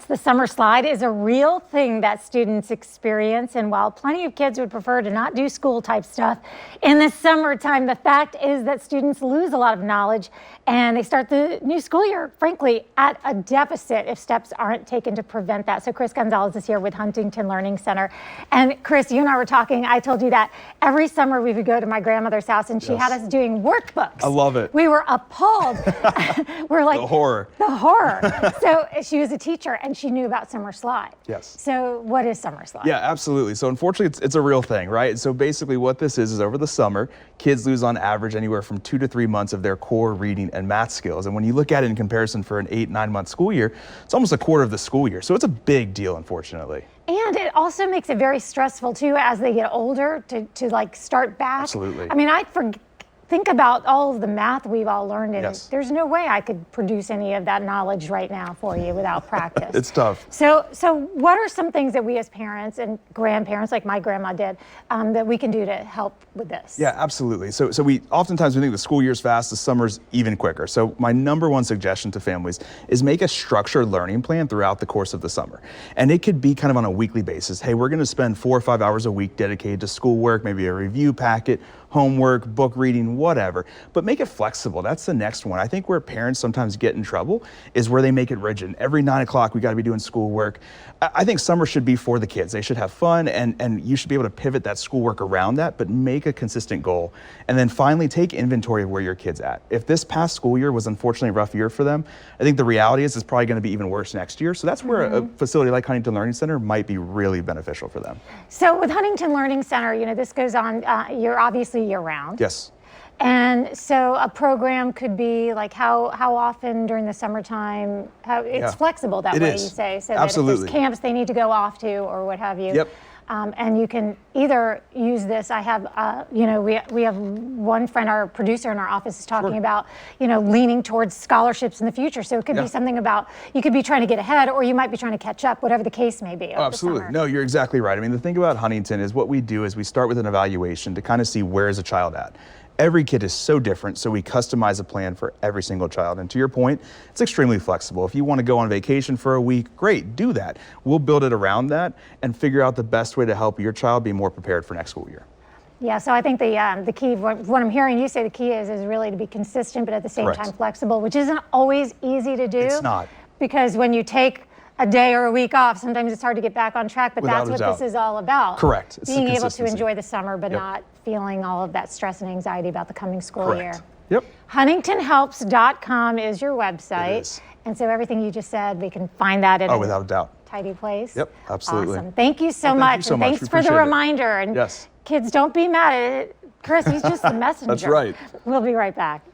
the summer slide is a real thing that students experience, and while plenty of kids would prefer to not do school type stuff in the summertime, the fact is that students lose a lot of knowledge and they start the new school year, frankly, at a deficit if steps aren't taken to prevent that. So Chris Gonzalez is here with Huntington Learning Center. And Chris, you and I were talking, I told you that every summer we would go to my grandmother's house and she had us doing workbooks. I love it. We were appalled. We're like, the horror. The horror. So she was a teacher and she knew about summer slide. Yes. So what is summer slide? Yeah, absolutely. So unfortunately, it's a real thing, right? So basically what this is over the summer, kids lose on average anywhere from 2 to 3 months of their core reading and math skills. And when you look at it in comparison for an 8-9 month school year, it's almost a quarter of the school year. So it's a big deal, unfortunately. And it also makes it very stressful too as they get older to like start back. Absolutely. I mean, think about all of the math we've all learned, and Yes. there's no way I could produce any of that knowledge right now for you without practice. It's tough. So what are some things that we as parents and grandparents, like my grandma did, that we can do to help with this? Yeah, absolutely. So we oftentimes we think the school year's fast, the summer's even quicker. So my number one suggestion to families is make a structured learning plan throughout the course of the summer. And it could be kind of on a weekly basis. Hey, we're gonna spend 4 or 5 hours a week dedicated to schoolwork, maybe a review packet, homework, book reading, whatever, but make it flexible. That's the next one. I think where parents sometimes get in trouble is where they make it rigid. Every 9 o'clock, we gotta be doing schoolwork. I think summer should be for the kids. They should have fun, and you should be able to pivot that schoolwork around that, but make a consistent goal. And then finally, take inventory of where your kid's at. If this past school year was unfortunately a rough year for them, I think the reality is it's probably gonna be even worse next year. So that's where a facility like Huntington Learning Center might be really beneficial for them. So with Huntington Learning Center, you know, this goes on, you're obviously year-round. Yes. And so a program could be like how often during the summertime, it's flexible that way, you say, so that if there's camps they need to go off to or what have you. Yep. And you can either use this. I have, you know, we have one friend, our producer in our office, is talking about, you know, leaning towards scholarships in the future. So it could be something about, you could be trying to get ahead, or you might be trying to catch up, whatever the case may be. Absolutely. No, you're exactly right. I mean, the thing about Huntington is what we do is we start with an evaluation to kind of see where is a child at. Every kid is so different, so we customize a plan for every single child. And to your point, it's extremely flexible. If you want to go on vacation for a week, great, do that. We'll build it around that and figure out the best way to help your child be more prepared for next school year. Yeah, so I think the key, what I'm hearing you say the key is really to be consistent, but at the same time flexible, which isn't always easy to do. It's not. Because when you take a day or a week off, sometimes it's hard to get back on track, but that's what this is all about. Correct. It's being able to enjoy the summer, but not feeling all of that stress and anxiety about the coming school year. Yep. HuntingtonHelps.com is your website. It is. And so everything you just said, we can find that in without a doubt. Tidy place. Yep, absolutely. Awesome. Thank you so much. Thank you so and much. thanks for the reminder. And kids, don't be mad at it. Chris, he's just the messenger. That's right. We'll be right back.